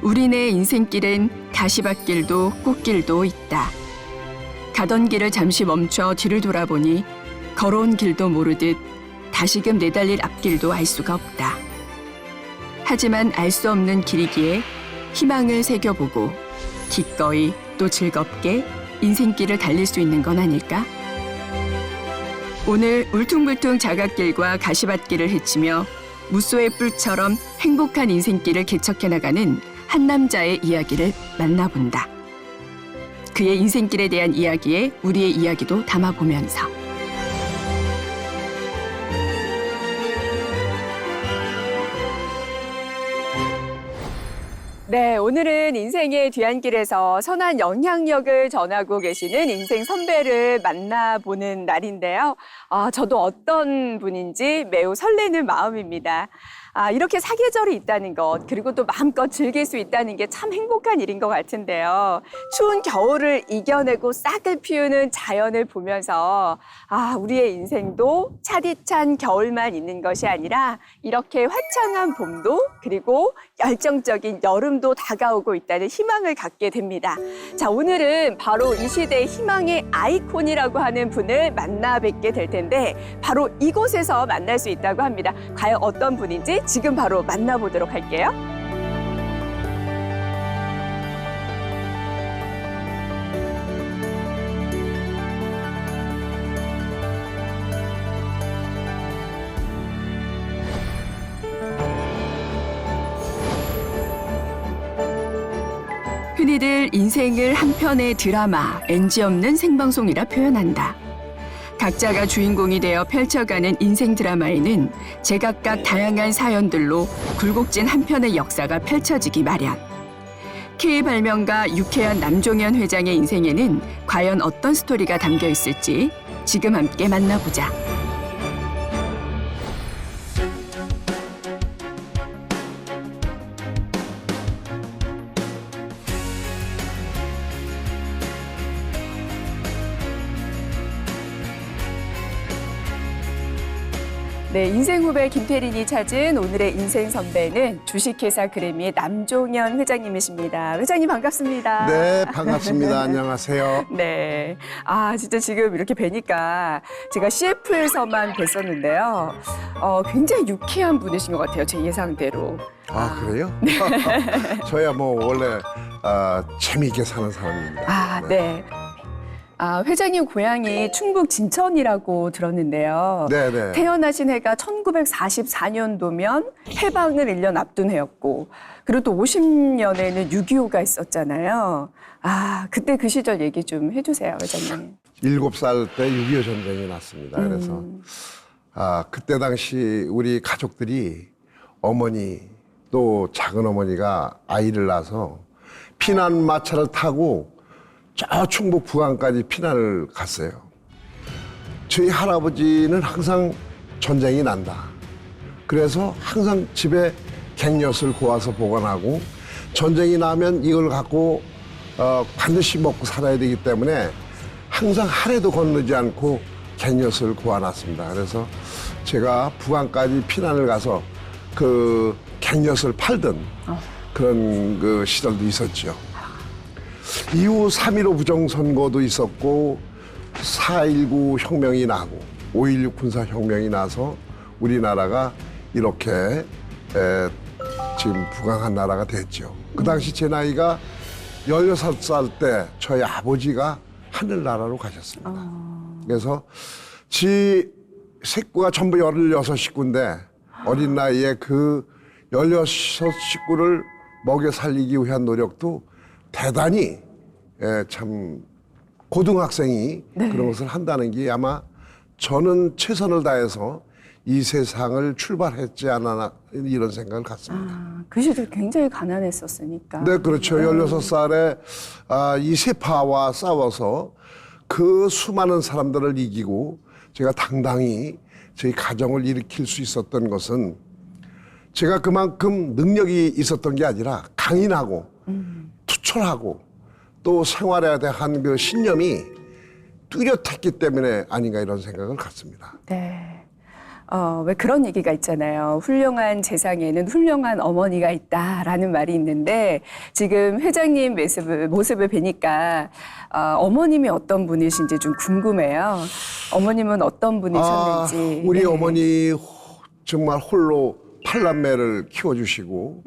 우리네 인생길엔 가시밭길도 꽃길도 있다. 가던 길을 잠시 멈춰 뒤를 돌아보니 걸어온 길도 모르듯 다시금 내달릴 앞길도 알 수가 없다. 하지만 알 수 없는 길이기에 희망을 새겨보고 기꺼이 또 즐겁게 인생길을 달릴 수 있는 건 아닐까? 오늘 울퉁불퉁 자갓길과 가시밭길을 헤치며 무쏘의 뿔처럼 행복한 인생길을 개척해 나가는 한 남자의 이야기를 만나본다. 그의 인생길에 대한 이야기에 우리의 이야기도 담아보면서 네, 오늘은 인생의 뒤안길에서 선한 영향력을 전하고 계시는 인생 선배를 만나보는 날인데요. 저도 어떤 분인지 매우 설레는 마음입니다. 이렇게 사계절이 있다는 것, 그리고 또 마음껏 즐길 수 있다는 게 참 행복한 일인 것 같은데요. 추운 겨울을 이겨내고 싹을 피우는 자연을 보면서 우리의 인생도 차디찬 겨울만 있는 것이 아니라 이렇게 화창한 봄도 그리고 열정적인 여름도 다가오고 있다는 희망을 갖게 됩니다. 자, 오늘은 바로 이 시대의 희망의 아이콘이라고 하는 분을 만나 뵙게 될 텐데 바로 이곳에서 만날 수 있다고 합니다. 과연 어떤 분인지 지금 바로 만나보도록 할게요. 흔히들 인생을 한 편의 드라마, NG 없는 생방송이라 표현한다. 각자가 주인공이 되어 펼쳐가는 인생 드라마에는 제각각 다양한 사연들로 굴곡진 한 편의 역사가 펼쳐지기 마련. K 발명가 유쾌한 남종현 회장의 인생에는 과연 어떤 스토리가 담겨 있을지 지금 함께 만나보자. 네, 인생 후배 김태린이 찾은 오늘의 인생 선배는 주식회사 그래미의 남종현 회장님이십니다. 회장님 반갑습니다. 네, 반갑습니다. 안녕하세요. 네, 진짜 지금 이렇게 뵈니까 제가 CF에서만 뵀었는데요. 굉장히 유쾌한 분이신 것 같아요, 제 예상대로. 그래요? 네. 저야 뭐 원래 재미있게 사는 사람입니다. 네. 회장님 고향이 충북 진천이라고 들었는데요. 네네. 태어나신 해가 1944년도면 해방을 1년 앞둔 해였고, 그리고 또 50년에는 6.25가 있었잖아요. 그때 그 시절 얘기 좀 해주세요, 회장님. 7살 때 6.25 전쟁이 났습니다. 그래서 그때 당시 우리 가족들이 어머니 또 작은 어머니가 아이를 낳아서 피난 마차를 타고 저 충북 부안까지 피난을 갔어요. 저희 할아버지는 항상 전쟁이 난다. 그래서 항상 집에 갱엿을 고아서 보관하고 전쟁이 나면 이걸 갖고 반드시 먹고 살아야 되기 때문에 항상 하루도 건너지 않고 갱엿을 고아놨습니다. 그래서 제가 부안까지 피난을 가서 그 갱엿을 팔던 그런 그 시절도 있었죠. 이후 3.15 부정선거도 있었고 4.19 혁명이 나고 5.16 군사혁명이 나서 우리나라가 이렇게 지금 부강한 나라가 됐죠. 그 당시 제 나이가 16살 때 저희 아버지가 하늘나라로 가셨습니다. 그래서 지 식구가 전부 16식구인데 어린 나이에 그 16식구를 먹여 살리기 위한 노력도 대단히 참 고등학생이 그런 것을 한다는 게 아마 저는 최선을 다해서 이 세상을 출발했지 않았나 이런 생각을 갖습니다. 그 시절 굉장히 가난했었으니까. 네, 그렇죠. 16살에 이 세파와 싸워서 그 수많은 사람들을 이기고 제가 당당히 저희 가정을 일으킬 수 있었던 것은 제가 그만큼 능력이 있었던 게 아니라 강인하고 투철하고 또 생활에 대한 그 신념이 뚜렷했기 때문에 아닌가 이런 생각을 갖습니다. 네. 왜 그런 얘기가 있잖아요. 훌륭한 세상에는 훌륭한 어머니가 있다라는 말이 있는데 지금 회장님 모습을 뵈니까 어머님이 어떤 분이신지 좀 궁금해요. 어머님은 어떤 분이셨는지. 우리 네. 어머니 정말 홀로 8남매를 키워주시고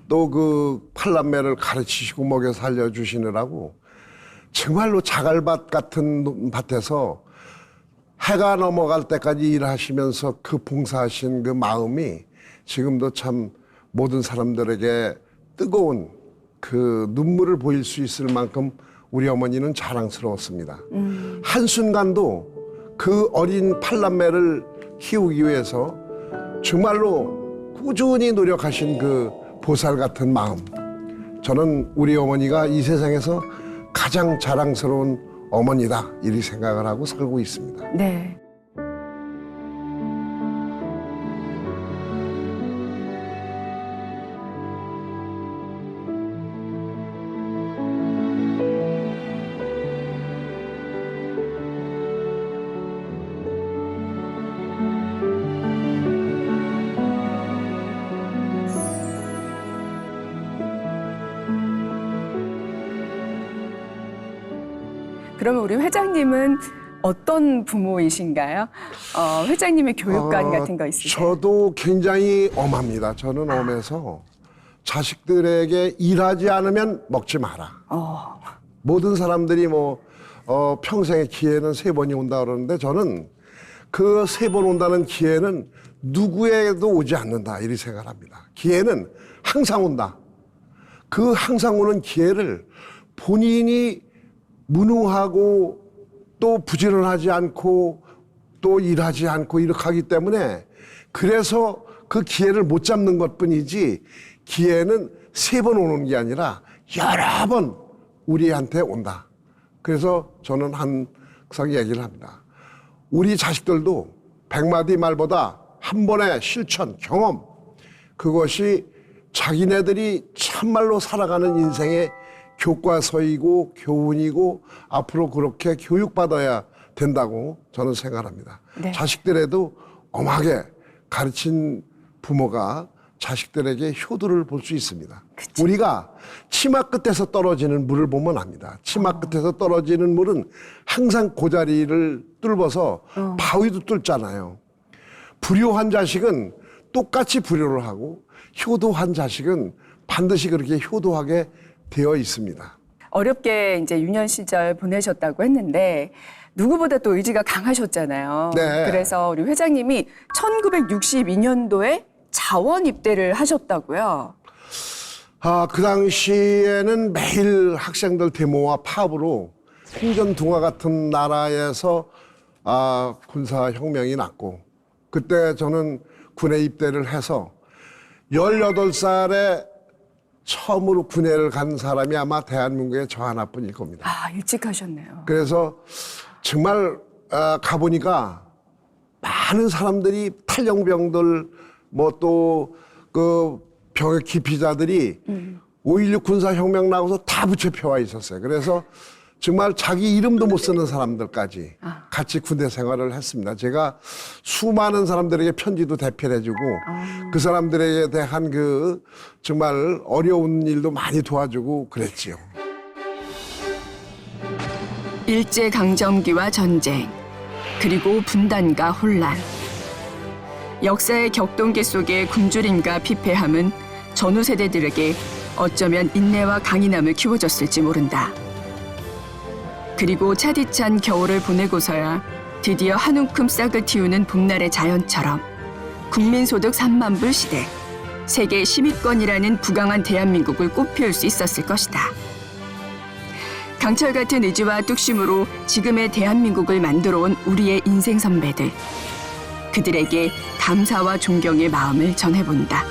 또 그 8남매를 가르치시고 먹여 살려주시느라고 정말로 자갈밭 같은 밭에서 해가 넘어갈 때까지 일하시면서 그 봉사하신 그 마음이 지금도 참 모든 사람들에게 뜨거운 그 눈물을 보일 수 있을 만큼 우리 어머니는 자랑스러웠습니다. 한순간도 그 어린 8남매를 키우기 위해서 정말로 꾸준히 노력하신 그 보살 같은 마음. 저는 우리 어머니가 이 세상에서 가장 자랑스러운 어머니다 이렇게 생각을 하고 살고 있습니다. 네. 그러면 우리 회장님은 어떤 부모이신가요? 회장님의 교육관 같은 거 있으세요? 저도 굉장히 엄합니다. 저는 엄해서 자식들에게 일하지 않으면 먹지 마라. 모든 사람들이 평생의 기회는 3번이 온다 그러는데 저는 그 3번 온다는 기회는 누구에게도 오지 않는다 이렇게 생각합니다. 기회는 항상 온다. 그 항상 오는 기회를 본인이 무능하고 또 부지런하지 않고 또 일하지 않고 이렇게 하기 때문에 그래서 그 기회를 못 잡는 것뿐이지 기회는 3번 오는 게 아니라 여러 번 우리한테 온다. 그래서 저는 항상 얘기를 합니다. 우리 자식들도 100마디 말보다 한 번의 실천, 경험 그것이 자기네들이 참말로 살아가는 인생의 교과서이고 교훈이고 앞으로 그렇게 교육받아야 된다고 저는 생각합니다. 네. 자식들에도 엄하게 가르친 부모가 자식들에게 효도를 볼 수 있습니다. 그치. 우리가 치마 끝에서 떨어지는 물을 보면 압니다. 치마 끝에서 떨어지는 물은 항상 고자리를 뚫어서 바위도 뚫잖아요. 불효한 자식은 똑같이 불효를 하고 효도한 자식은 반드시 그렇게 효도하게 되어 있습니다. 어렵게 이제 유년 시절 보내셨다고 했는데 누구보다 또 의지가 강하셨잖아요. 네. 그래서 우리 회장님이 1962년도에 자원 입대를 하셨다고요. 그 당시에는 매일 학생들 데모와 파업으로 행전동화 같은 나라에서 군사혁명이 났고 그때 저는 군에 입대를 해서 18살에 처음으로 군에를 간 사람이 아마 대한민국에 저 하나뿐일 겁니다. 일찍 하셨네요. 그래서 정말 가보니까 많은 사람들이 탈영병들 또 그 병역 기피자들이 5.16 군사혁명 나고서 다 부채표와 있었어요. 그래서 정말 자기 이름도 못 쓰는 사람들까지 같이 군대 생활을 했습니다. 제가 수많은 사람들에게 편지도 대필해주고 그 사람들에 대한 그 정말 어려운 일도 많이 도와주고 그랬지요. 일제강점기와 전쟁, 그리고 분단과 혼란. 역사의 격동기 속의 굶주림과 피폐함은 전후 세대들에게 어쩌면 인내와 강인함을 키워줬을지 모른다. 그리고 차디찬 겨울을 보내고서야 드디어 한 움큼 싹을 틔우는 봄날의 자연처럼 국민소득 3만 불 시대, 세계 10위권이라는 부강한 대한민국을 꽃피울 수 있었을 것이다. 강철 같은 의지와 뚝심으로 지금의 대한민국을 만들어온 우리의 인생 선배들. 그들에게 감사와 존경의 마음을 전해본다.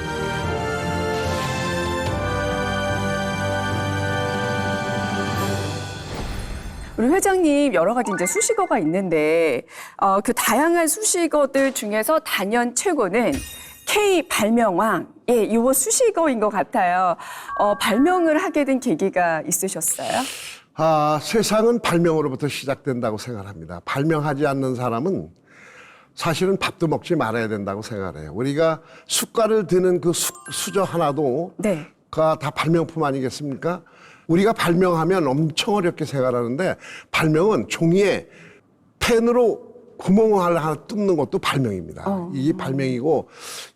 우리 회장님 여러 가지 이제 수식어가 있는데 그 다양한 수식어들 중에서 단연 최고는 K 발명왕. 이거 수식어인 것 같아요. 발명을 하게 된 계기가 있으셨어요? 세상은 발명으로부터 시작된다고 생각합니다. 발명하지 않는 사람은 사실은 밥도 먹지 말아야 된다고 생각을 해요. 우리가 숟갈을 드는 그 수저 하나도 네. 다 발명품 아니겠습니까? 우리가 발명하면 엄청 어렵게 생각하는데 발명은 종이에 펜으로 구멍을 하나 뚫는 것도 발명입니다. 이게 발명이고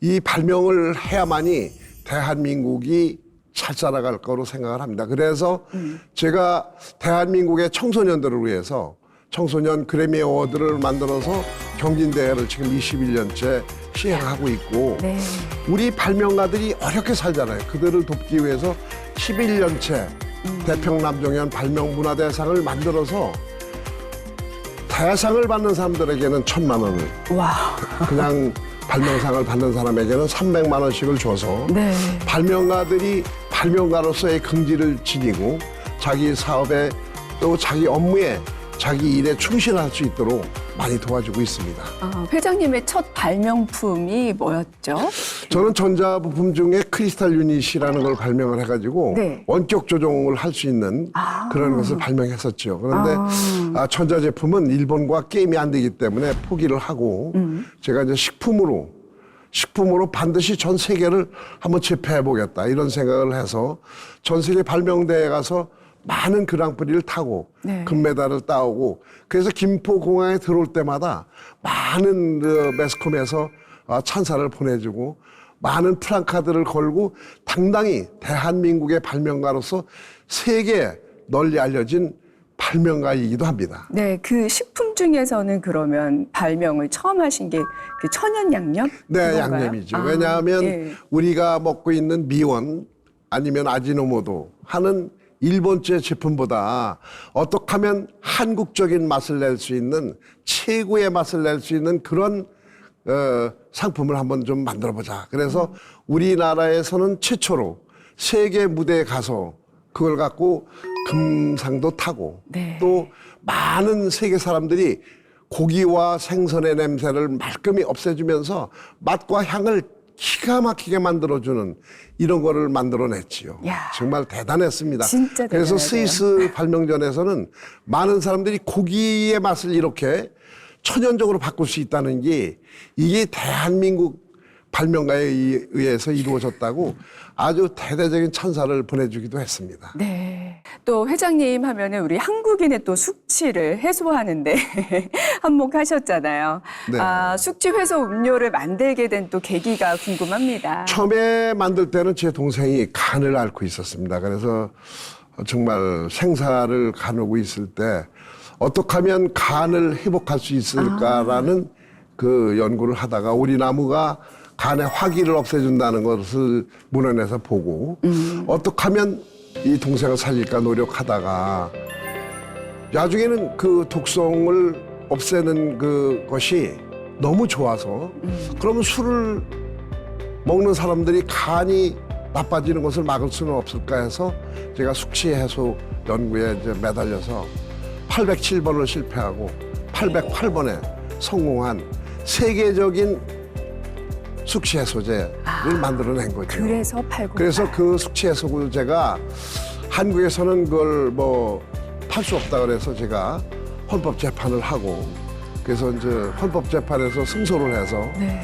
이 발명을 해야만이 대한민국이 잘 살아갈 거로 생각을 합니다. 그래서 제가 대한민국의 청소년들을 위해서 청소년 그래미 어워드를 만들어서 경진대회를 지금 21년째 시행하고 있고 네. 우리 발명가들이 어렵게 살잖아요. 그들을 돕기 위해서 11년째 대평남종현 발명문화대상을 만들어서 대상을 받는 사람들에게는 1,000만 원을 와. 그냥 발명상을 받는 사람에게는 300만 원씩을 줘서 네. 발명가들이 발명가로서의 긍지를 지니고 자기 사업에 또 자기 업무에 자기 일에 충실할 수 있도록 많이 도와주고 있습니다. 회장님의 첫 발명품이 뭐였죠? 저는 전자부품 중에 크리스탈 유닛이라는 걸 발명을 해가지고 네. 원격 조종을 할 수 있는 그런 것을 발명했었죠. 그런데 전자제품은 일본과 게임이 안 되기 때문에 포기를 하고 제가 이제 식품으로 반드시 전 세계를 한번 제패해 보겠다 이런 생각을 해서 전 세계 발명대회에 가서 많은 그랑프리를 타고 네. 금메달을 따오고 그래서 김포공항에 들어올 때마다 많은 매스컴에서 찬사를 보내주고 많은 프랑카드를 걸고 당당히 대한민국의 발명가로서 세계에 널리 알려진 발명가이기도 합니다. 네, 그 식품 중에서는 그러면 발명을 처음 하신 게 그 천연 양념? 네, 그건가요? 양념이죠. 왜냐하면 예. 우리가 먹고 있는 미원 아니면 아지노모도 하는 일본제 제품보다 어떻게 하면 한국적인 맛을 낼 수 있는 최고의 맛을 낼 수 있는 그런 상품을 한번 좀 만들어보자. 그래서 우리나라에서는 최초로 세계 무대에 가서 그걸 갖고 금상도 타고 네. 또 많은 세계 사람들이 고기와 생선의 냄새를 말끔히 없애주면서 맛과 향을 기가 막히게 만들어주는 이런 거를 만들어냈지요. 야. 정말 대단했습니다. 진짜 그래서 대단하네요. 스위스 발명전에서는 많은 사람들이 고기의 맛을 이렇게 천연적으로 바꿀 수 있다는 게 이게 대한민국 발명가에 의해서 이루어졌다고 아주 대대적인 찬사를 보내주기도 했습니다. 네. 또 회장님 하면은 우리 한국인의 또 숙취를 해소하는데 한몫하셨잖아요. 네. 숙취 해소 음료를 만들게 된 또 계기가 궁금합니다. 처음에 만들 때는 제 동생이 간을 앓고 있었습니다. 그래서 정말 생사를 가누고 있을 때 어떻게 하면 간을 회복할 수 있을까라는 그 연구를 하다가 우리 나무가 간의 화기를 없애준다는 것을 문헌에서 보고 어떻게 하면 이 동생을 살릴까 노력하다가 나중에는 그 독성을 없애는 그것이 너무 좋아서 그러면 술을 먹는 사람들이 간이 나빠지는 것을 막을 수는 없을까 해서 제가 숙취 해소 연구에 이제 매달려서 807번을 실패하고 808번에 성공한 세계적인 숙취 해소제를 만들어낸 거죠. 그래서 팔고. 그래서 그 숙취 해소제가 한국에서는 그걸 뭐 팔 수 없다 그래서 제가 헌법 재판을 하고 그래서 이제 헌법 재판에서 승소를 해서 네.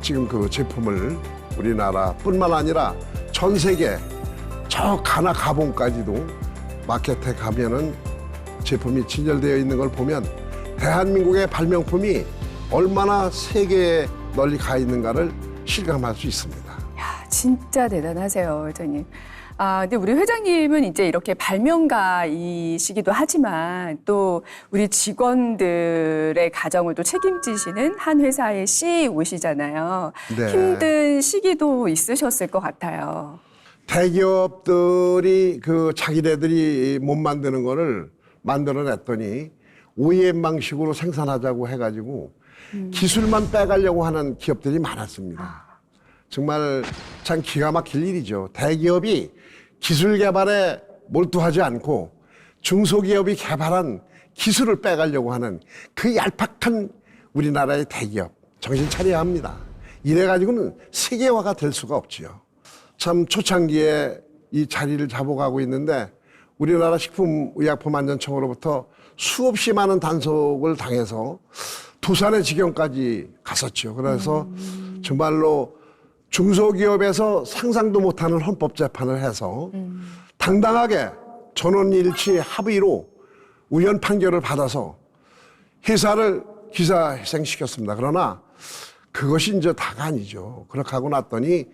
지금 그 제품을 우리나라뿐만 아니라 전 세계 저 가나 가본까지도 마켓에 가면은 제품이 진열되어 있는 걸 보면 대한민국의 발명품이 얼마나 세계에 널리 가 있는가를 실감할 수 있습니다. 야, 진짜 대단하세요, 회장님. 근데 우리 회장님은 이제 이렇게 발명가이시기도 하지만 또 우리 직원들의 가정을 또 책임지시는 한 회사의 CEO시잖아요. 네. 힘든 시기도 있으셨을 것 같아요. 대기업들이 그 자기네들이 못 만드는 거를 만들어냈더니 OEM 방식으로 생산하자고 해가지고 기술만 빼가려고 하는 기업들이 많았습니다. 정말 참 기가 막힐 일이죠. 대기업이 기술 개발에 몰두하지 않고 중소기업이 개발한 기술을 빼가려고 하는 그 얄팍한 우리나라의 대기업 정신 차려야 합니다. 이래가지고는 세계화가 될 수가 없지요. 참 초창기에 이 자리를 잡아가고 있는데 우리나라 식품의약품안전청으로부터 수없이 많은 단속을 당해서 도산의 지경까지 갔었죠. 그래서 정말로 중소기업에서 상상도 못하는 헌법재판을 해서 당당하게 전원일치 합의로 우연 판결을 받아서 회사를 기사회생시켰습니다. 그러나 그것이 이제 다가 아니죠. 그렇게 하고 났더니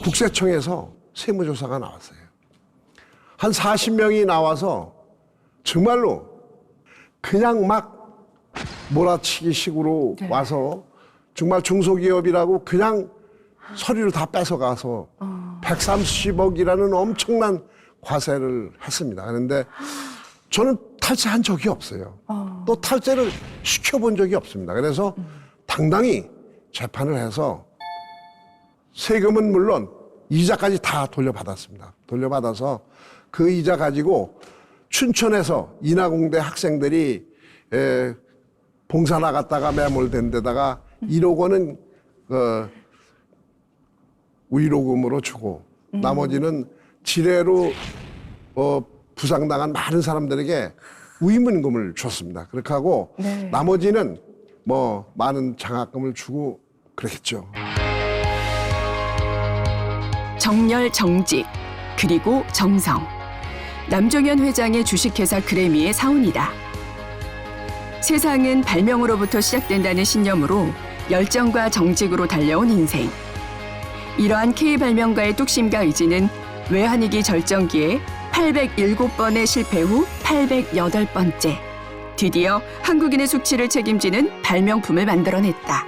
국세청에서 세무조사가 나왔어요. 한 40명이 나와서 정말로 그냥 막 몰아치기 식으로 와서 정말 중소기업이라고 그냥 서류를 다 뺏어가서 130억이라는 엄청난 과세를 했습니다. 그런데 저는 탈세한 적이 없어요. 또 탈세를 시켜본 적이 없습니다. 그래서 당당히 재판을 해서 세금은 물론 이자까지 다 돌려받았습니다. 돌려받아서 그 이자 가지고 춘천에서 인하공대 학생들이 봉사 나갔다가 매몰된 데다가 1억 원은 위로금으로 주고 나머지는 지뢰로 부상당한 많은 사람들에게 위문금을 줬습니다. 그렇게 하고 네. 나머지는 뭐 많은 장학금을 주고 그랬겠죠. 정열, 정직, 그리고 정성. 남종현 회장의 주식회사 그래미의 사원이다. 세상은 발명으로부터 시작된다는 신념으로 열정과 정직으로 달려온 인생. 이러한 K발명가의 뚝심과 의지는 외환위기 절정기에 807번의 실패 후 808번째. 드디어 한국인의 숙취를 책임지는 발명품을 만들어냈다.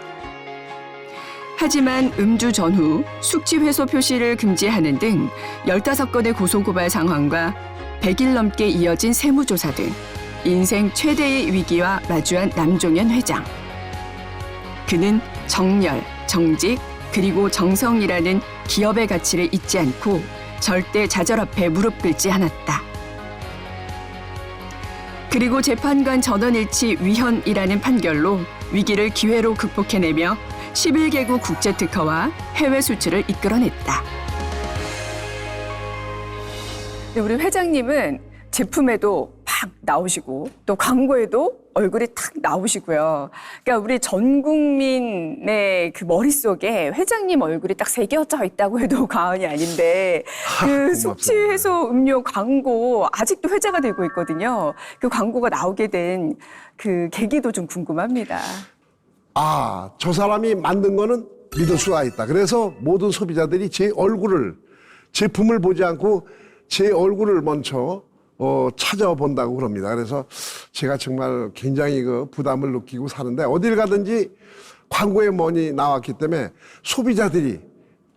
하지만 음주 전후 숙취 해소 표시를 금지하는 등 15건의 고소고발 상황과 100일 넘게 이어진 세무조사 등 인생 최대의 위기와 마주한 남종현 회장. 그는 정열, 정직, 그리고 정성이라는 기업의 가치를 잊지 않고 절대 좌절 앞에 무릎 꿇지 않았다. 그리고 재판관 전원일치 위헌이라는 판결로 위기를 기회로 극복해내며 11개국 국제특허와 해외 수출을 이끌어냈다. 우리 회장님은 제품에도 팍 나오시고 또 광고에도 얼굴이 탁 나오시고요. 그러니까 우리 전 국민의 그 머릿속에 회장님 얼굴이 딱 새겨져 있다고 해도 과언이 아닌데 그 숙취 해소 음료 광고 아직도 회자가 되고 있거든요. 그 광고가 나오게 된 그 계기도 좀 궁금합니다. 아, 저 사람이 만든 거는 믿을 수가 있다. 그래서 모든 소비자들이 제 얼굴을, 제품을 보지 않고 제 얼굴을 먼저 찾아본다고 그럽니다. 그래서 제가 정말 굉장히 그 부담을 느끼고 사는데 어딜 가든지 광고에 뭐니 나왔기 때문에 소비자들이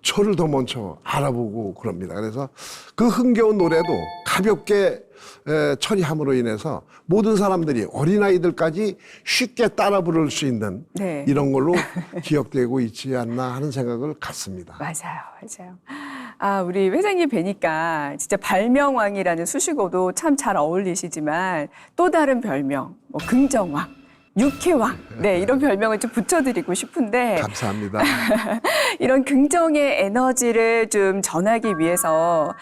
저를 더 먼저 알아보고 그럽니다. 그래서 그 흥겨운 노래도 가볍게 처리함으로 인해서 모든 사람들이 어린아이들까지 쉽게 따라 부를 수 있는 네. 이런 걸로 기억되고 있지 않나 하는 생각을 갖습니다. 맞아요, 맞아요. 아, 우리 회장님 뵈니까 진짜 발명왕이라는 수식어도 참 잘 어울리시지만 또 다른 별명, 뭐 긍정왕, 육회왕, 네, 이런 별명을 좀 붙여드리고 싶은데 감사합니다. 이런 긍정의 에너지를 좀 전하기 위해서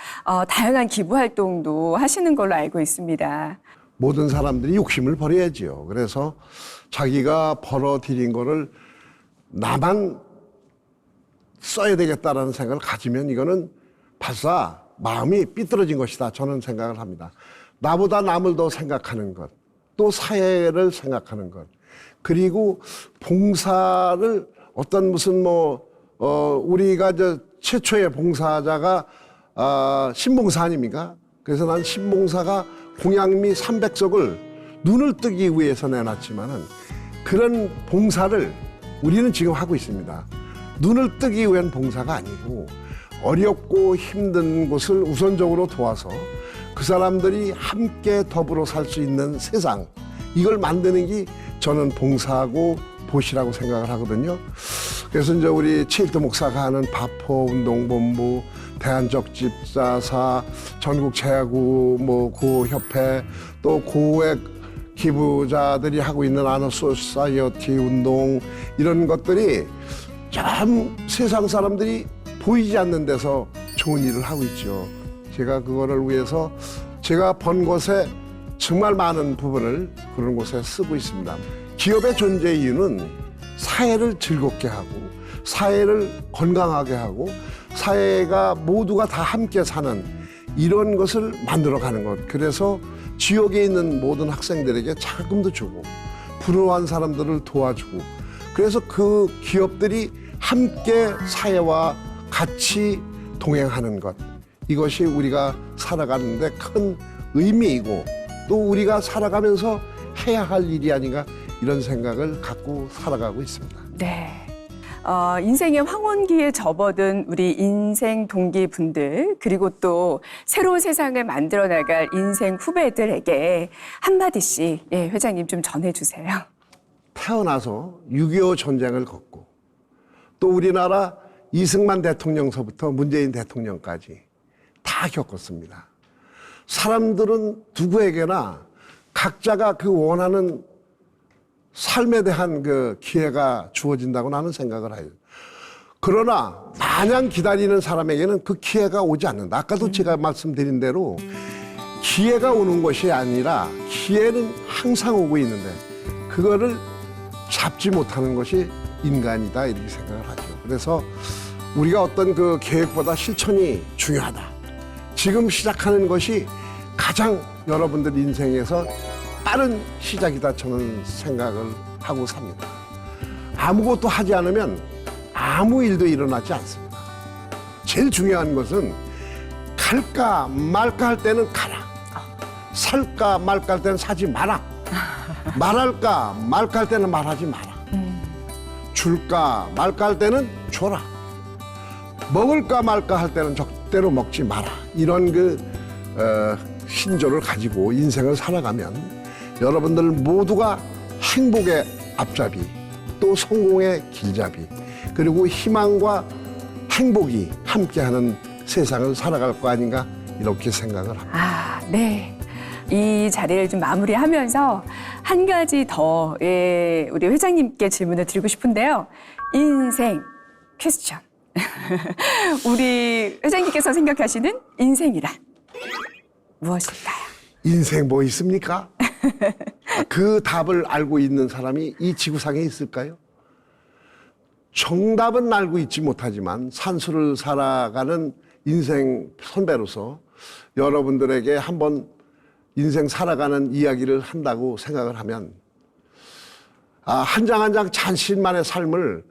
다양한 기부 활동도 하시는 걸로 알고 있습니다. 모든 사람들이 욕심을 버려야지요. 그래서 자기가 벌어들인 거를 나만 써야 되겠다라는 생각을 가지면 이거는 발사 마음이 삐뚤어진 것이다. 저는 생각을 합니다. 나보다 남을 더 생각하는 것, 또 사회를 생각하는 것, 그리고 봉사를 어떤 무슨 우리가 최초의 봉사자가 신봉사 아닙니까? 그래서 난 신봉사가 공양미 300석을 눈을 뜨기 위해서 내놨지만은 그런 봉사를 우리는 지금 하고 있습니다. 눈을 뜨기 위한 봉사가 아니고 어렵고 힘든 곳을 우선적으로 도와서 그 사람들이 함께 더불어 살 수 있는 세상, 이걸 만드는 게 저는 봉사하고 보시라고 생각을 하거든요. 그래서 이제 우리 최일도 목사가 하는 바포운동본부, 대한적집자사, 전국제야구 구협회, 또 고액 기부자들이 하고 있는 아너소사이어티 운동, 이런 것들이 참 세상 사람들이 보이지 않는 데서 좋은 일을 하고 있죠. 제가 그거를 위해서 제가 번 것에 정말 많은 부분을 그런 곳에 쓰고 있습니다. 기업의 존재 이유는 사회를 즐겁게 하고 사회를 건강하게 하고 사회가 모두가 다 함께 사는 이런 것을 만들어가는 것. 그래서 지역에 있는 모든 학생들에게 자금도 주고 불우한 사람들을 도와주고 그래서 그 기업들이 함께 사회와 같이 동행하는 것. 이것이 우리가 살아가는데 큰 의미이고 또 우리가 살아가면서 해야 할 일이 아닌가 이런 생각을 갖고 살아가고 있습니다. 네. 인생의 황혼기에 접어든 우리 인생 동기분들 그리고 또 새로운 세상을 만들어 나갈 인생 후배들에게 한마디씩 예, 회장님 좀 전해주세요. 태어나서 6.25 전쟁을 겪고 또 우리나라 이승만 대통령서부터 문재인 대통령까지 다 겪었습니다. 사람들은 누구에게나 각자가 그 원하는 삶에 대한 그 기회가 주어진다고 나는 생각을 해요. 그러나 마냥 기다리는 사람에게는 그 기회가 오지 않는다. 아까도 제가 말씀드린 대로 기회가 오는 것이 아니라 기회는 항상 오고 있는데 그거를 잡지 못하는 것이 인간이다 이렇게 생각을 하죠. 그래서 우리가 어떤 그 계획보다 실천이 중요하다. 지금 시작하는 것이 가장 여러분들 인생에서 빠른 시작이다 저는 생각을 하고 삽니다. 아무것도 하지 않으면 아무 일도 일어나지 않습니다. 제일 중요한 것은 갈까 말까 할 때는 가라. 살까 말까 할 때는 사지 마라. 말할까 말까 할 때는 말하지 마라. 줄까 말까 할 때는 줘라. 먹을까 말까 할 때는 적대로 먹지 마라. 이런 신조를 가지고 인생을 살아가면 여러분들 모두가 행복의 앞잡이, 또 성공의 길잡이, 그리고 희망과 행복이 함께하는 세상을 살아갈 거 아닌가 이렇게 생각을 합니다. 아, 네. 이 자리를 좀 마무리하면서 한 가지 더 예, 우리 회장님께 질문을 드리고 싶은데요. 인생 퀘스천. 우리 회장님께서 생각하시는 인생이란 무엇일까요? 인생 뭐 있습니까? 그 답을 알고 있는 사람이 이 지구상에 있을까요? 정답은 알고 있지 못하지만 산수를 살아가는 인생 선배로서 여러분들에게 한번 인생 살아가는 이야기를 한다고 생각을 하면 한 장 한 장 자신만의 삶을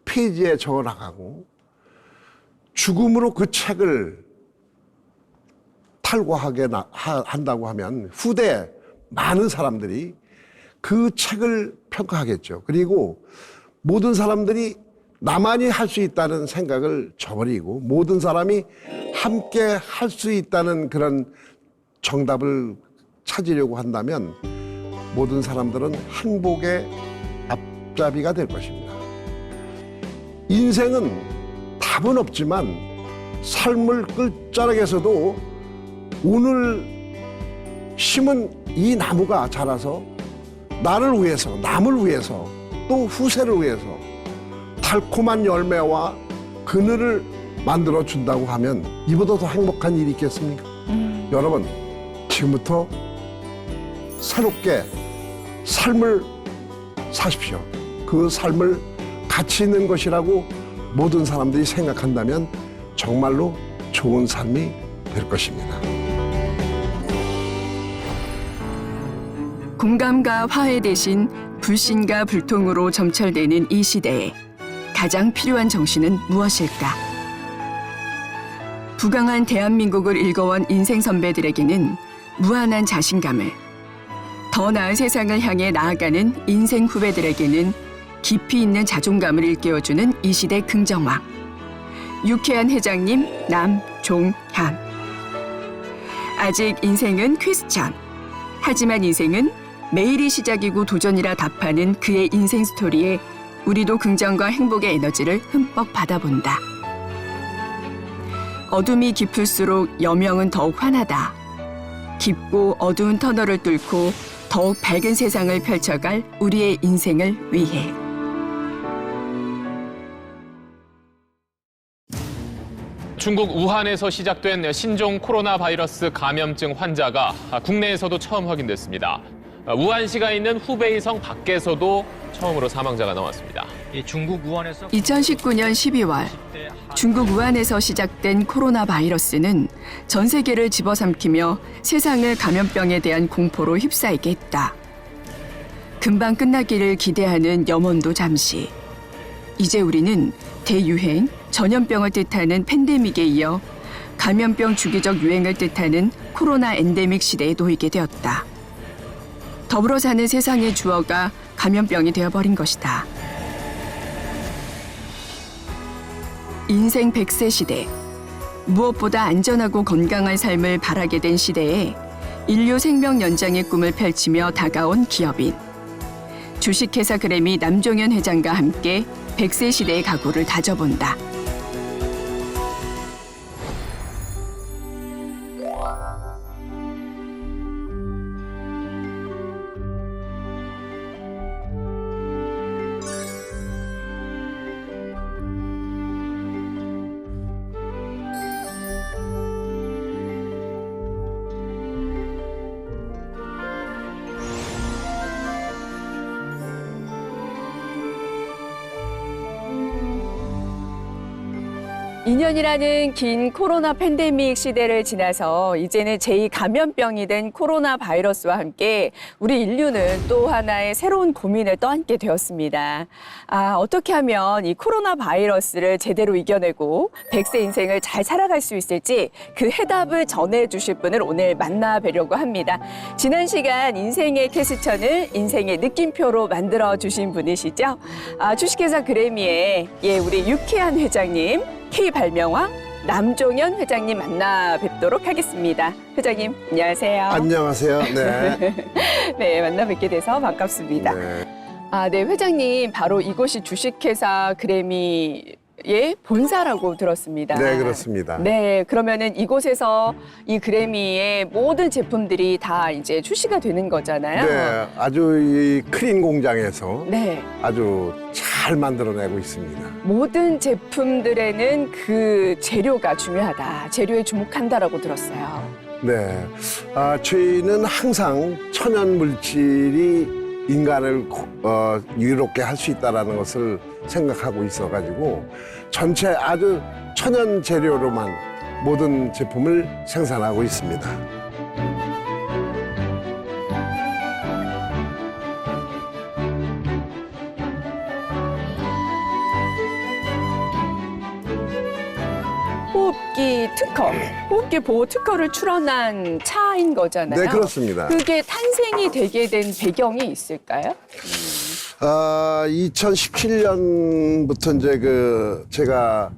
페이지에 적어나가고 죽음으로 그 책을 탈고하게 한다고 하면 후대 많은 사람들이 그 책을 평가하겠죠. 그리고 모든 사람들이 나만이 할 수 있다는 생각을 저버리고 모든 사람이 함께 할 수 있다는 그런 정답을 찾으려고 한다면 모든 사람들은 행복의 앞잡이가 될 것입니다. 인생은 답은 없지만 삶을 끝자락에서도 오늘 심은 이 나무가 자라서 나를 위해서, 남을 위해서, 또 후세를 위해서 달콤한 열매와 그늘을 만들어 준다고 하면 이보다 더 행복한 일이 있겠습니까? 여러분, 지금부터 새롭게 삶을 사십시오. 그 삶을 가치 있는 것이라고 모든 사람들이 생각한다면 정말로 좋은 삶이 될 것입니다. 공감과 화해 대신 불신과 불통으로 점철되는 이 시대에 가장 필요한 정신은 무엇일까? 부강한 대한민국을 일궈온 인생 선배들에게는 무한한 자신감을, 더 나은 세상을 향해 나아가는 인생 후배들에게는 깊이 있는 자존감을 일깨워주는 이 시대 긍정왕. 유쾌한 회장님 남종현. 아직 인생은 퀘스천. 하지만 인생은 매일이 시작이고 도전이라 답하는 그의 인생 스토리에 우리도 긍정과 행복의 에너지를 흠뻑 받아본다. 어둠이 깊을수록 여명은 더욱 환하다. 깊고 어두운 터널을 뚫고 더욱 밝은 세상을 펼쳐갈 우리의 인생을 위해. 중국 우한에서 시작된 신종 코로나 바이러스 감염증 환자가 국내에서도 처음 확인됐습니다. 우한시가 있는 후베이성 밖에서도 처음으로 사망자가 나왔습니다. 중국 우한에서 2019년 12월 중국 우한에서 시작된 코로나 바이러스는 전 세계를 집어삼키며 세상을 감염병에 대한 공포로 휩싸이게 했다. 금방 끝나기를 기대하는 염원도 잠시. 이제 우리는 대유행, 전염병을 뜻하는 팬데믹에 이어 감염병 주기적 유행을 뜻하는 코로나 엔데믹 시대에 놓이게 되었다. 더불어 사는 세상의 주어가 감염병이 되어버린 것이다. 인생 100세 시대. 무엇보다 안전하고 건강한 삶을 바라게 된 시대에 인류 생명 연장의 꿈을 펼치며 다가온 기업인. 주식회사 그래미 남종현 회장과 함께 100세 시대의 각오를 다져본다. (2 년이라는) 긴 코로나 팬데믹 시대를 지나서 이제는 제2감염병이 된 코로나 바이러스와 함께 우리 인류는 또 하나의 새로운 고민을 떠안게 되었습니다. 어떻게 하면 이 코로나 바이러스를 제대로 이겨내고 100세 인생을 잘 살아갈 수 있을지 그 해답을 전해주실 분을 오늘 만나뵈려고 합니다. 지난 시간 인생의 퀘스천을 인생의 느낌표로 만들어주신 분이시죠. 주식회사 그래미의 우리 유쾌한 회장님, K발명왕 남종현 회장님 만나 뵙도록 하겠습니다. 회장님, 안녕하세요. 안녕하세요. 네. 네, 만나 뵙게 돼서 반갑습니다. 네. 네, 회장님, 바로 이곳이 주식회사 그래미의 본사라고 들었습니다. 네, 그렇습니다. 네, 그러면은 이곳에서 이 그래미의 모든 제품들이 다 이제 출시가 되는 거잖아요. 네, 아주 이 크린 공장에서 네. 아주 잘 만들어내고 있습니다. 모든 제품들에는 그 재료가 중요하다. 재료에 주목한다라고 들었어요. 네, 저희는 항상 천연 물질이 인간을 유롭게 할 수 있다는 것을 생각하고 있어가지고 전체 아주 천연 재료로만 모든 제품을 생산하고 있습니다. 호흡기 특허, 호흡기 보호 특허를 출원한 차인 거잖아요. 네, 그렇습니다. 그게 탄생이 되게 된 배경이 있을까요? 2017년부터 이제 제가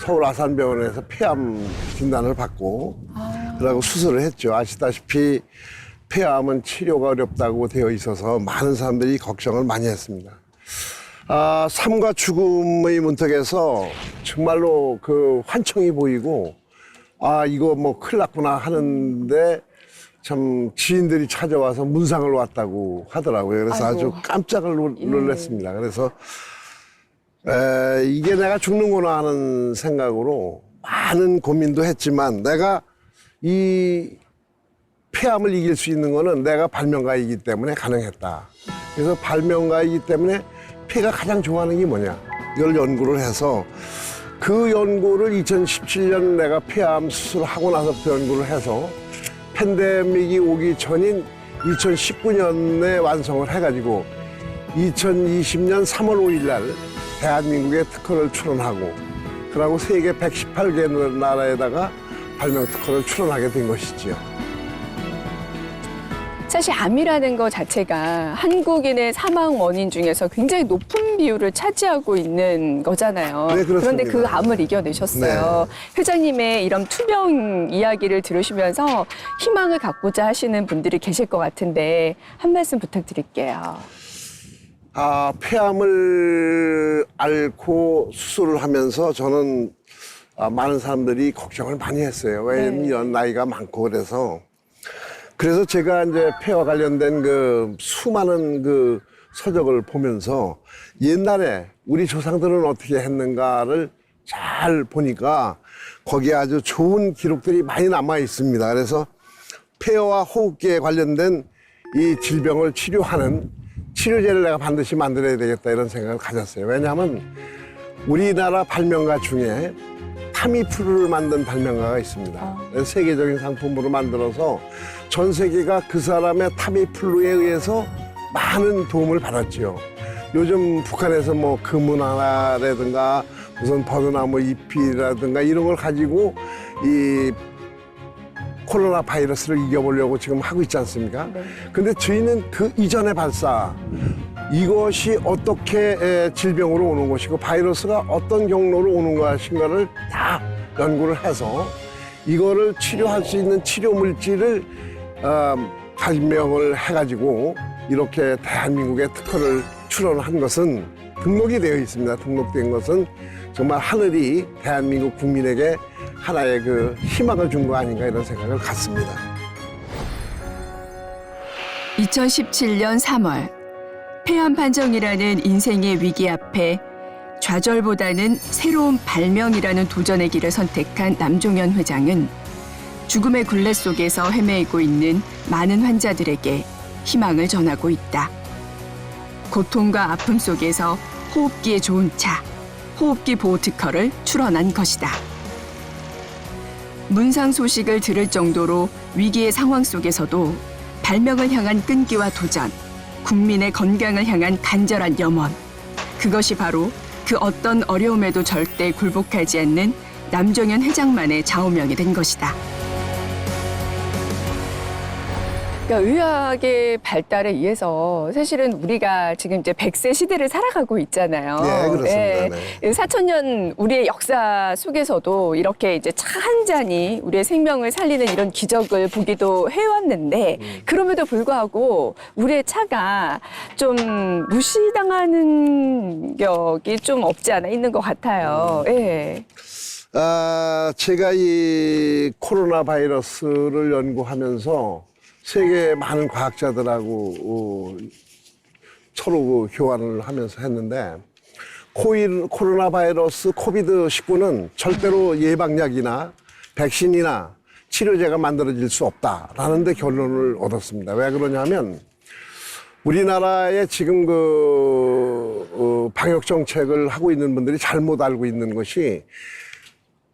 서울 아산병원에서 폐암 진단을 받고 그러고 수술을 했죠. 아시다시피 폐암은 치료가 어렵다고 되어 있어서 많은 사람들이 걱정을 많이 했습니다. 삶과 죽음의 문턱에서 정말로 그 환청이 보이고 이거 뭐 큰일 났구나 하는데 참 지인들이 찾아와서 문상을 왔다고 하더라고요. 그래서 아이고. 아주 깜짝을 놀랐습니다. 그래서 이게 내가 죽는구나 하는 생각으로 많은 고민도 했지만 내가 이 폐암을 이길 수 있는 거는 내가 발명가이기 때문에 가능했다. 그래서 발명가이기 때문에 폐가 가장 좋아하는 게 뭐냐 이걸 연구를 해서 그 연구를 2017년 내가 폐암 수술하고 나서부터 연구를 해서 팬데믹이 오기 전인 2019년에 완성을 해가지고 2020년 3월 5일 날 대한민국에 특허를 출원하고 그러고 세계 118개 나라에다가 발명 특허를 출원하게 된 것이지요. 사실 암이라는 것 자체가 한국인의 사망 원인 중에서 굉장히 높은 비율을 차지하고 있는 거잖아요. 네, 그렇습니다. 그런데 그 암을 이겨내셨어요. 회장님의 이런 투병 이야기를 들으시면서 희망을 갖고자 하시는 분들이 계실 것 같은데 한 말씀 부탁드릴게요. 폐암을 앓고 수술을 하면서 저는 많은 사람들이 걱정을 많이 했어요. 왜냐면 네. 이런 나이가 많고 그래서 제가 이제 폐와 관련된 그 수많은 그 서적을 보면서 옛날에 우리 조상들은 어떻게 했는가를 잘 보니까 거기에 아주 좋은 기록들이 많이 남아 있습니다. 그래서 폐와 호흡기에 관련된 이 질병을 치료하는 치료제를 내가 반드시 만들어야 되겠다 이런 생각을 가졌어요. 왜냐하면 우리나라 발명가 중에 타미프루를 만든 발명가가 있습니다. 세계적인 상품으로 만들어서 전 세계가 그 사람의 타미플루에 의해서 많은 도움을 받았지요. 요즘 북한에서 뭐 금은하라든가 무슨 버드나무 잎이라든가 이런 걸 가지고 이 코로나 바이러스를 이겨보려고 지금 하고 있지 않습니까? 근데 저희는 그 이전의 발사, 이것이 어떻게 질병으로 오는 것이고 바이러스가 어떤 경로로 오는 것인가를 다 연구를 해서 이거를 치료할 수 있는 치료 물질을 발명을 해가지고 이렇게 대한민국의 특허를 출원한 것은 등록이 되어 있습니다. 등록된 것은 정말 하늘이 대한민국 국민에게 하나의 그 희망을 준 거 아닌가 이런 생각을 갖습니다. 2017년 3월 폐암 판정이라는 인생의 위기 앞에 좌절보다는 새로운 발명이라는 도전의 길을 선택한 남종현 회장은 죽음의 굴레 속에서 헤매이고 있는 많은 환자들에게 희망을 전하고 있다. 고통과 아픔 속에서 호흡기에 좋은 차, 호흡기 보호 특허를 출원한 것이다. 문상 소식을 들을 정도로 위기의 상황 속에서도 발명을 향한 끈기와 도전, 국민의 건강을 향한 간절한 염원. 그것이 바로 그 어떤 어려움에도 절대 굴복하지 않는 남종현 회장만의 좌우명이 된 것이다. 그러니까 의학의 발달에 의해서 사실은 우리가 지금 이제 100세 시대를 살아가고 있잖아요. 네, 그렇습니다. 네. 4,000년 우리의 역사 속에서도 이렇게 이제 차 한 잔이 우리의 생명을 살리는 이런 기적을 보기도 해왔는데 그럼에도 불구하고 우리의 차가 좀 무시당하는 격이 좀 없지 않아 있는 것 같아요. 예. 제가 이 코로나 바이러스를 연구하면서 세계 많은 과학자들하고 서로 교환을 하면서 했는데 코로나 바이러스 코비드19는 절대로 예방약이나 백신이나 치료제가 만들어질 수 없다라는 데 결론을 얻었습니다. 왜 그러냐면 우리나라의 지금 방역 정책을 하고 있는 분들이 잘못 알고 있는 것이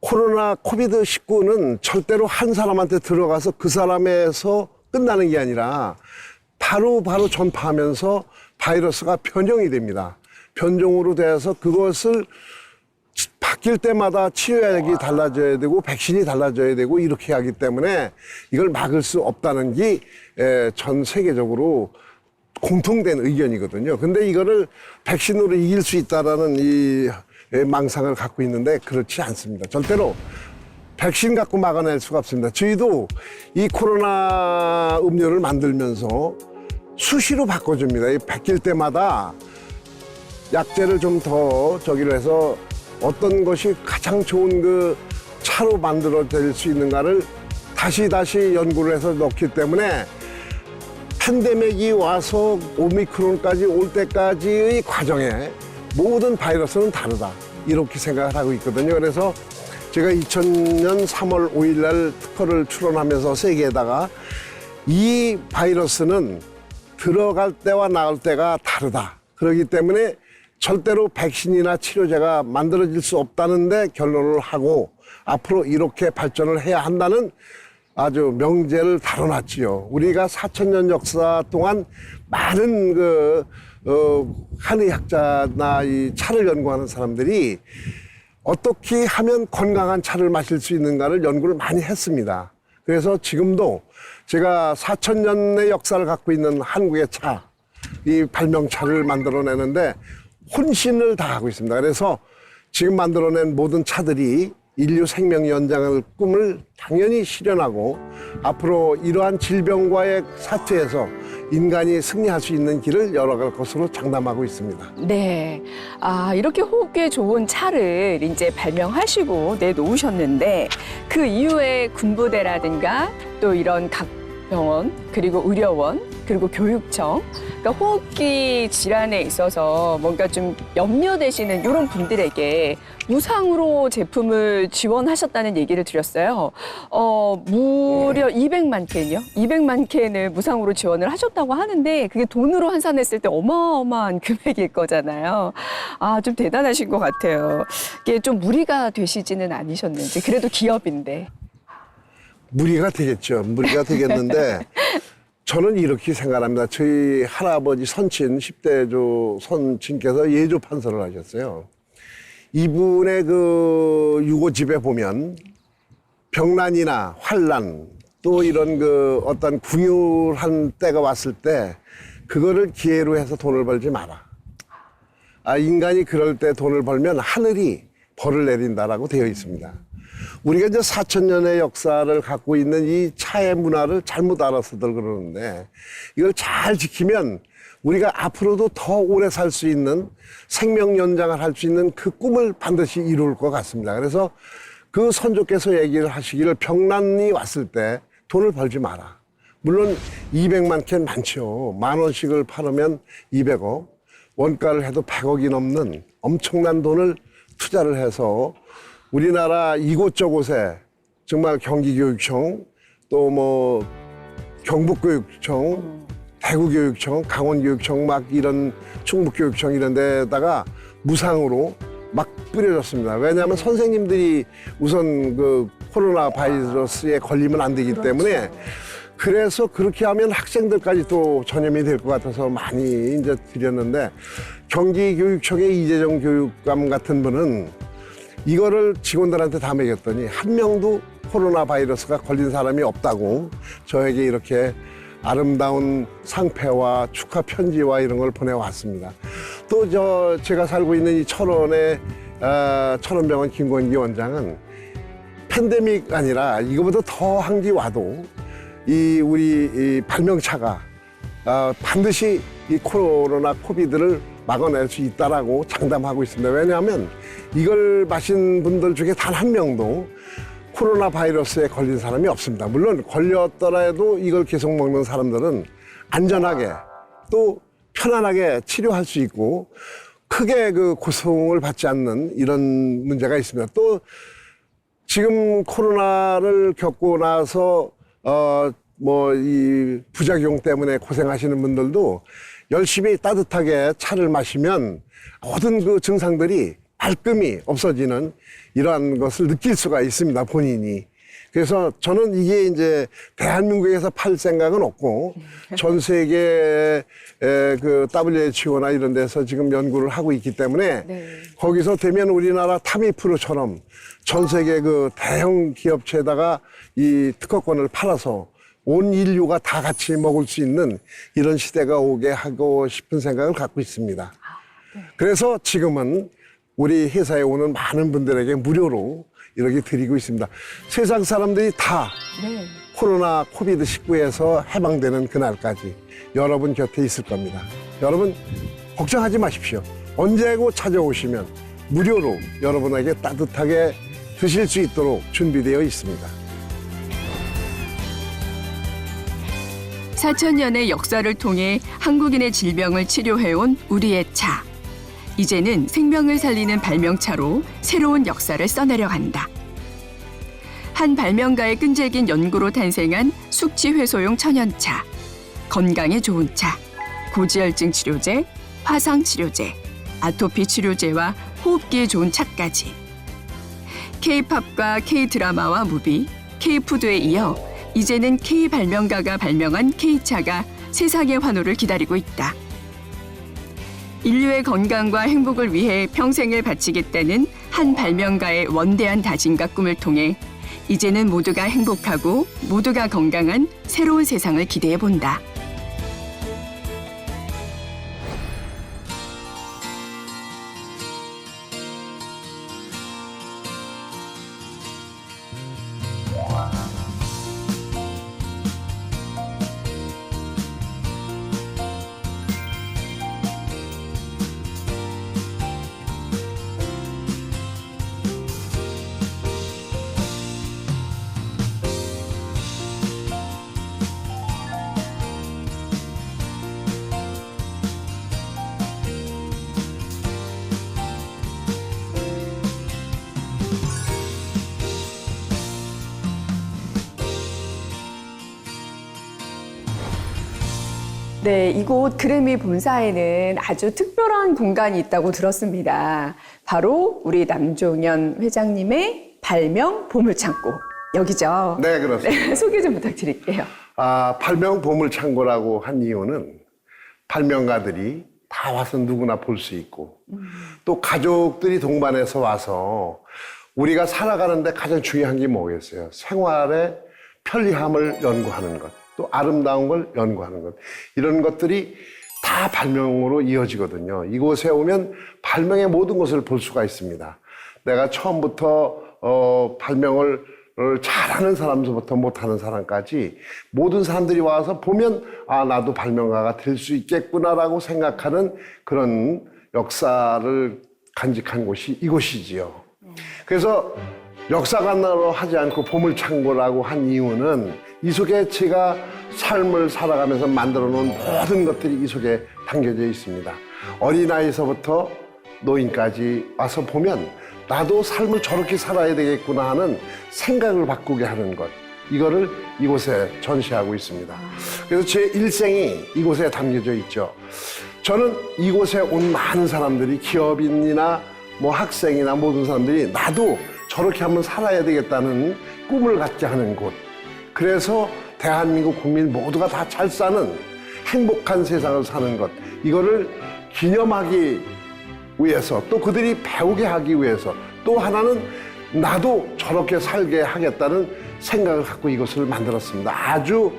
코비드19는 절대로 한 사람한테 들어가서 그 사람에서 끝나는 게 아니라 바로 전파하면서 바이러스가 변형이 됩니다. 변종으로 돼서 그것을 바뀔 때마다 치료약이 달라져야 되고 백신이 달라져야 되고 이렇게 하기 때문에 이걸 막을 수 없다는 게 전 세계적으로 공통된 의견이거든요. 근데 이거를 백신으로 이길 수 있다라는 이 망상을 갖고 있는데 그렇지 않습니다. 절대로 백신 갖고 막아낼 수가 없습니다. 저희도 이 코로나 음료를 만들면서 수시로 바꿔줍니다. 이 바뀔 때마다 약재를 좀 더 저기로 해서 어떤 것이 가장 좋은 그 차로 만들어질 수 있는가를 다시 연구를 해서 넣기 때문에 팬데믹이 와서 오미크론까지 올 때까지의 과정에 모든 바이러스는 다르다. 이렇게 생각을 하고 있거든요. 그래서 제가 2000년 3월 5일 날 특허를 출원하면서 세계에다가 이 바이러스는 들어갈 때와 나올 때가 다르다. 그렇기 때문에 절대로 백신이나 치료제가 만들어질 수 없다는데 결론을 하고 앞으로 이렇게 발전을 해야 한다는 아주 명제를 다뤄놨지요. 우리가 4,000년 역사 동안 많은 한의학자나 이 차를 연구하는 사람들이 어떻게 하면 건강한 차를 마실 수 있는가를 연구를 많이 했습니다. 그래서 지금도 제가 4,000년의 역사를 갖고 있는 한국의 차, 이 발명차를 만들어내는데 혼신을 다하고 있습니다. 그래서 지금 만들어낸 모든 차들이 인류 생명 연장의 꿈을 당연히 실현하고 앞으로 이러한 질병과의 사투에서 인간이 승리할 수 있는 길을 열어갈 것으로 장담하고 있습니다. 네. 이렇게 호흡기에 좋은 차를 이제 발명하시고 내놓으셨는데 그 이후에 군부대라든가 또 이런 각 병원 그리고 의료원 그리고 교육청 그러니까 호흡기 질환에 있어서 뭔가 좀 염려되시는 이런 분들에게 무상으로 제품을 지원하셨다는 얘기를 드렸어요. 무려 200만 캔이요? 200만 캔을 무상으로 지원을 하셨다고 하는데 그게 돈으로 환산했을 때 어마어마한 금액일 거잖아요. 아, 좀 대단하신 것 같아요. 이게 좀 무리가 되시지는 않으셨는지. 그래도 기업인데. 무리가 되겠죠. 무리가 되겠는데 저는 이렇게 생각합니다. 저희 할아버지 선친 10대조 선친께서 예조 판서를 하셨어요. 이분의 그 유고집에 보면 병난이나 환란 또 이런 그 어떤 궁율한 때가 왔을 때 그거를 기회로 해서 돈을 벌지 마라. 인간이 그럴 때 돈을 벌면 하늘이 벌을 내린다라고 되어 있습니다. 우리가 이제 4,000년의 역사를 갖고 있는 이 차의 문화를 잘못 알아서들 그러는데 이걸 잘 지키면 우리가 앞으로도 더 오래 살 수 있는 생명 연장을 할 수 있는 그 꿈을 반드시 이룰 것 같습니다. 그래서 그 선조께서 얘기를 하시기를 병난이 왔을 때 돈을 벌지 마라. 물론 200만 캔 많죠. 10,000원씩을 팔으면 200억, 원가를 해도 100억이 넘는 엄청난 돈을 투자를 해서 우리나라 이곳저곳에 정말 경기교육청, 또 뭐 경북교육청, 대구교육청, 강원교육청 막 이런 충북교육청 이런 데다가 무상으로 막 뿌려졌습니다. 왜냐하면 선생님들이 우선 그 코로나 바이러스에 걸리면 안 되기 때문에 그래서 그렇게 하면 학생들까지 또 전염이 될 것 같아서 많이 이제 드렸는데 경기교육청의 이재정 교육감 같은 분은 이거를 직원들한테 다 먹였더니 한 명도 코로나 바이러스가 걸린 사람이 없다고 저에게 이렇게 아름다운 상패와 축하 편지와 이런 걸 보내왔습니다. 또 제가 살고 있는 이 철원의 철원병원 김건기 원장은 팬데믹 아니라 이거보다 더 한 게 와도 우리 발명차가 반드시 이 코로나 코비드를 막아낼 수 있다라고 장담하고 있습니다. 왜냐하면 이걸 마신 분들 중에 단 한 명도 코로나 바이러스에 걸린 사람이 없습니다. 물론 걸렸더라도 이걸 계속 먹는 사람들은 안전하게 또 편안하게 치료할 수 있고 크게 그 고통을 받지 않는 이런 문제가 있습니다. 또 지금 코로나를 겪고 나서 이 부작용 때문에 고생하시는 분들도 열심히 따뜻하게 차를 마시면 모든 그 증상들이 말끔히 없어지는 이러한 것을 느낄 수가 있습니다, 본인이. 그래서 저는 이게 이제 대한민국에서 팔 생각은 없고 전 세계 그 WHO나 이런 데서 지금 연구를 하고 있기 때문에 네. 거기서 되면 우리나라 타미프루처럼 전 세계 그 대형 기업체에다가 이 특허권을 팔아서 온 인류가 다 같이 먹을 수 있는 이런 시대가 오게 하고 싶은 생각을 갖고 있습니다. 그래서 지금은 우리 회사에 오는 많은 분들에게 무료로 이렇게 드리고 있습니다. 세상 사람들이 다 네. 코로나 코비드19에서 해방되는 그날까지 여러분 곁에 있을 겁니다. 여러분 걱정하지 마십시오. 언제고 찾아오시면 무료로 여러분에게 따뜻하게 드실 수 있도록 준비되어 있습니다. 4,000년의 역사를 통해 한국인의 질병을 치료해온 우리의 차. 이제는 생명을 살리는 발명차로 새로운 역사를 써내려 간다. 한 발명가의 끈질긴 연구로 탄생한 숙취해소용 천연차, 건강에 좋은 차, 고지혈증 치료제, 화상 치료제, 아토피 치료제와 호흡기에 좋은 차까지. K-팝과 K-드라마와 무비, K-푸드에 이어 이제는 K-발명가가 발명한 K차가 세상의 환호를 기다리고 있다. 인류의 건강과 행복을 위해 평생을 바치겠다는 한 발명가의 원대한 다짐과 꿈을 통해 이제는 모두가 행복하고 모두가 건강한 새로운 세상을 기대해 본다. 네, 이곳 그래미 본사에는 아주 특별한 공간이 있다고 들었습니다. 바로 우리 남종현 회장님의 발명 보물창고. 여기죠? 네, 그렇습니다. 네, 소개 좀 부탁드릴게요. 발명 보물창고라고 한 이유는 발명가들이 다 와서 누구나 볼 수 있고 또 가족들이 동반해서 와서 우리가 살아가는데 가장 중요한 게 뭐겠어요? 생활의 편리함을 연구하는 것, 또 아름다운 걸 연구하는 것, 이런 것들이 다 발명으로 이어지거든요. 이곳에 오면 발명의 모든 것을 볼 수가 있습니다. 내가 처음부터 발명을 잘하는 사람부터 못하는 사람까지 모든 사람들이 와서 보면 나도 발명가가 될 수 있겠구나라고 생각하는 그런 역사를 간직한 곳이 이곳이지요. 그래서 역사관으로 하지 않고 보물창고라고 한 이유는 이 속에 제가 삶을 살아가면서 만들어 놓은 모든 것들이 이 속에 담겨져 있습니다. 어린아이서부터 노인까지 와서 보면 나도 삶을 저렇게 살아야 되겠구나 하는 생각을 바꾸게 하는 것, 이거를 이곳에 전시하고 있습니다. 그래서 제 일생이 이곳에 담겨져 있죠. 저는 이곳에 온 많은 사람들이 기업인이나 뭐 학생이나 모든 사람들이 나도 저렇게 한번 살아야 되겠다는 꿈을 갖게 하는 곳. 그래서 대한민국 국민 모두가 다 잘 사는 행복한 세상을 사는 것, 이거를 기념하기 위해서, 또 그들이 배우게 하기 위해서, 또 하나는 나도 저렇게 살게 하겠다는 생각을 갖고 이것을 만들었습니다. 아주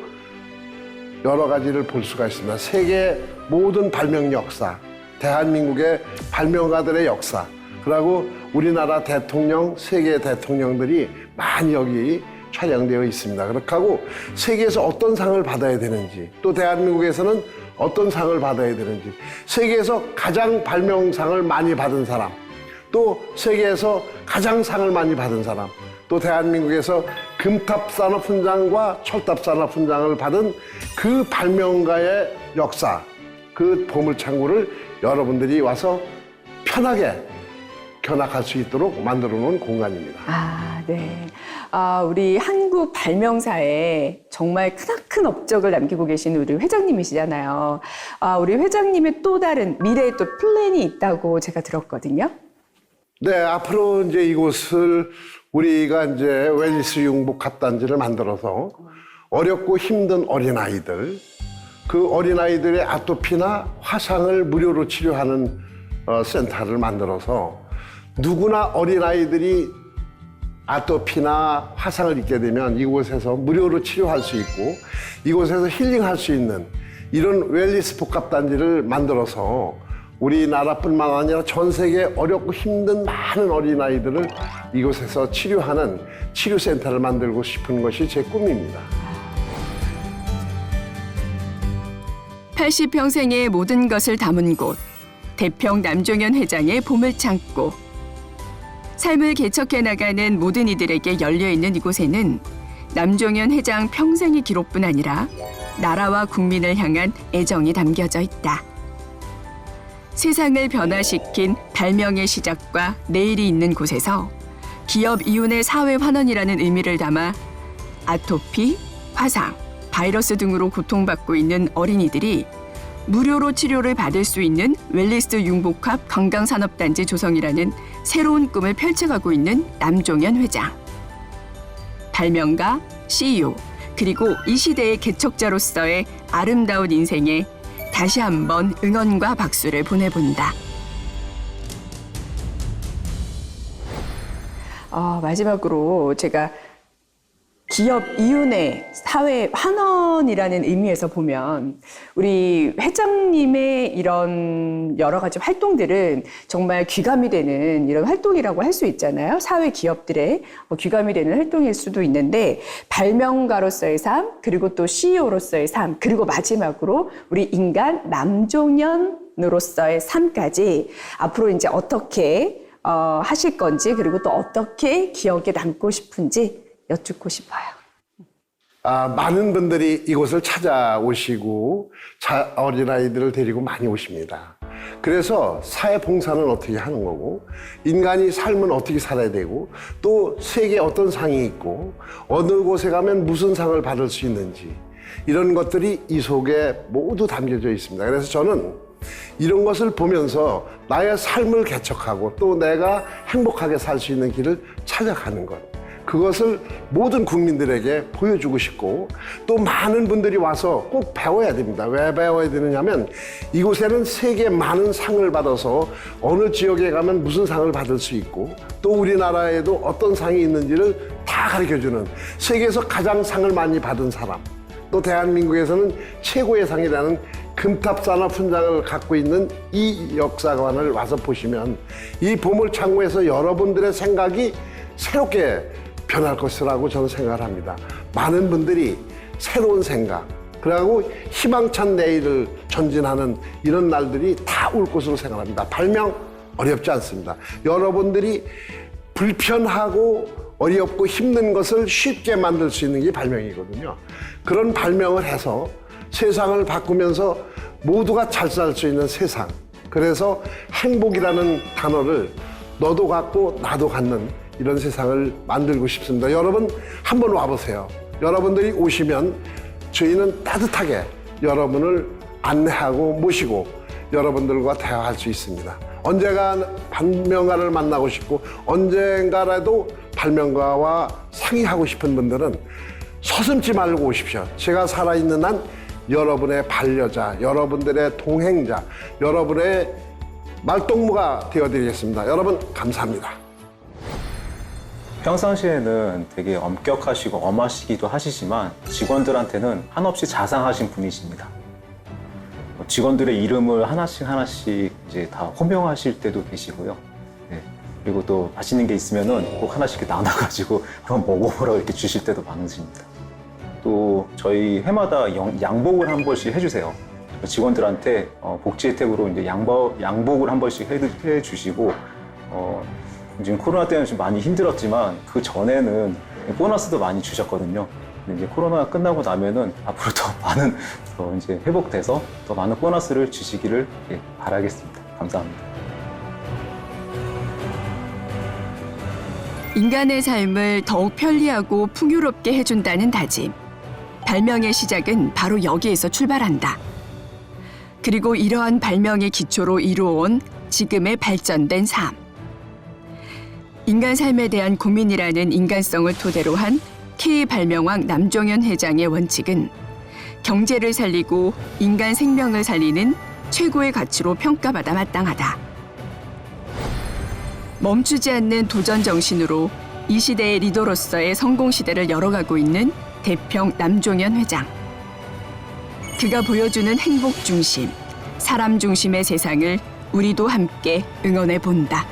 여러 가지를 볼 수가 있습니다. 세계 모든 발명 역사, 대한민국의 발명가들의 역사, 그리고 우리나라 대통령, 세계 대통령들이 많이 여기 촬영되어 있습니다. 그렇게 하고 세계에서 어떤 상을 받아야 되는지, 또 대한민국에서는 어떤 상을 받아야 되는지, 세계에서 가장 발명상을 많이 받은 사람, 또 세계에서 가장 상을 많이 받은 사람, 또 대한민국에서 금탑산업훈장과 철탑산업훈장을 받은 그 발명가의 역사, 그 보물창고를 여러분들이 와서 편하게 견학할 수 있도록 만들어 놓은 공간입니다. 네. 우리 한국 발명사에 정말 크나큰 업적을 남기고 계신 우리 회장님이시잖아요. 우리 회장님의 또 다른 미래의 또 플랜이 있다고 제가 들었거든요. 네, 앞으로 이제 이곳을 우리가 이제 웰니스 융복합단지를 만들어서 어렵고 힘든 어린아이들, 그 어린아이들의 아토피나 화상을 무료로 치료하는 센터를 만들어서 누구나 어린아이들이 아토피나 화상을 입게 되면 이곳에서 무료로 치료할 수 있고 이곳에서 힐링할 수 있는 이런 웰니스 복합단지를 만들어서 우리나라뿐만 아니라 전 세계 어렵고 힘든 많은 어린아이들을 이곳에서 치료하는 치료센터를 만들고 싶은 것이 제 꿈입니다. 80평생의 모든 것을 담은 곳, 대평 남종현 회장의 보물창고. 삶을 개척해 나가는 모든 이들에게 열려있는 이곳에는 남종현 회장 평생의 기록뿐 아니라 나라와 국민을 향한 애정이 담겨져 있다. 세상을 변화시킨 발명의 시작과 내일이 있는 곳에서 기업 이윤의 사회 환원이라는 의미를 담아 아토피, 화상, 바이러스 등으로 고통받고 있는 어린이들이 무료로 치료를 받을 수 있는 웰니스 융복합 건강산업단지 조성이라는 새로운 꿈을 펼쳐가고 있는 남종현 회장. 발명가, CEO, 그리고 이 시대의 개척자로서의 아름다운 인생에 다시 한번 응원과 박수를 보내본다. 마지막으로 제가 기업 이윤의 사회 환원이라는 의미에서 보면 우리 회장님의 이런 여러 가지 활동들은 정말 귀감이 되는 이런 활동이라고 할 수 있잖아요. 사회 기업들의 귀감이 되는 활동일 수도 있는데 발명가로서의 삶, 그리고 또 CEO로서의 삶, 그리고 마지막으로 우리 인간 남종현으로서의 삶까지 앞으로 이제 어떻게 하실 건지, 그리고 또 어떻게 기억에 남고 싶은지 여쭙고 싶어요. 많은 분들이 이곳을 찾아오시고 어린아이들을 데리고 많이 오십니다. 그래서 사회봉사는 어떻게 하는 거고, 인간이 삶은 어떻게 살아야 되고, 또 세계에 어떤 상이 있고, 어느 곳에 가면 무슨 상을 받을 수 있는지, 이런 것들이 이 속에 모두 담겨져 있습니다. 그래서 저는 이런 것을 보면서 나의 삶을 개척하고 또 내가 행복하게 살 수 있는 길을 찾아가는 것, 그것을 모든 국민들에게 보여주고 싶고 또 많은 분들이 와서 꼭 배워야 됩니다. 왜 배워야 되느냐면 이곳에는 세계 많은 상을 받아서 어느 지역에 가면 무슨 상을 받을 수 있고 또 우리나라에도 어떤 상이 있는지를 다 가르쳐주는, 세계에서 가장 상을 많이 받은 사람, 또 대한민국에서는 최고의 상이라는 금탑산업 훈장을 갖고 있는 이 역사관을 와서 보시면 이 보물창고에서 여러분들의 생각이 새롭게 변할 것이라고 저는 생각을 합니다. 많은 분들이 새로운 생각, 그리고 희망찬 내일을 전진하는 이런 날들이 다 올 것으로 생각합니다. 발명 어렵지 않습니다. 여러분들이 불편하고 어렵고 힘든 것을 쉽게 만들 수 있는 게 발명이거든요. 그런 발명을 해서 세상을 바꾸면서 모두가 잘 살 수 있는 세상, 그래서 행복이라는 단어를 너도 갖고 나도 갖는 이런 세상을 만들고 싶습니다. 여러분 한번 와보세요. 여러분들이 오시면 저희는 따뜻하게 여러분을 안내하고 모시고 여러분들과 대화할 수 있습니다. 언제가 발명가를 만나고 싶고 언젠가라도 발명가와 상의하고 싶은 분들은 서슴지 말고 오십시오. 제가 살아있는 한 여러분의 반려자, 여러분들의 동행자, 여러분의 말동무가 되어드리겠습니다. 여러분 감사합니다. 평상시에는 되게 엄격하시고 엄하시기도 하시지만 직원들한테는 한없이 자상하신 분이십니다. 직원들의 이름을 하나씩 이제 다 호명하실 때도 계시고요. 네. 그리고 또 맛있는 게 있으면은 꼭 하나씩 나눠가지고 한번 먹어보라고 이렇게 주실 때도 많으십니다. 또 저희 해마다 양복을 한 번씩 해주세요. 직원들한테 복지 혜택으로 이제 양복을 한 번씩 해주시고, 지금 코로나 때문에 좀 많이 힘들었지만 그 전에는 보너스도 많이 주셨거든요. 근데 이제 코로나가 끝나고 나면은 앞으로 더 많은 이제 회복돼서 더 많은 보너스를 주시기를 바라겠습니다. 감사합니다. 인간의 삶을 더욱 편리하고 풍요롭게 해준다는 다짐. 발명의 시작은 바로 여기에서 출발한다. 그리고 이러한 발명의 기초로 이루어온 지금의 발전된 삶. 인간 삶에 대한 고민이라는 인간성을 토대로 한 K발명왕 남종현 회장의 원칙은 경제를 살리고 인간 생명을 살리는 최고의 가치로 평가받아 마땅하다. 멈추지 않는 도전 정신으로 이 시대의 리더로서의 성공 시대를 열어가고 있는 대평 남종현 회장. 그가 보여주는 행복 중심, 사람 중심의 세상을 우리도 함께 응원해 본다.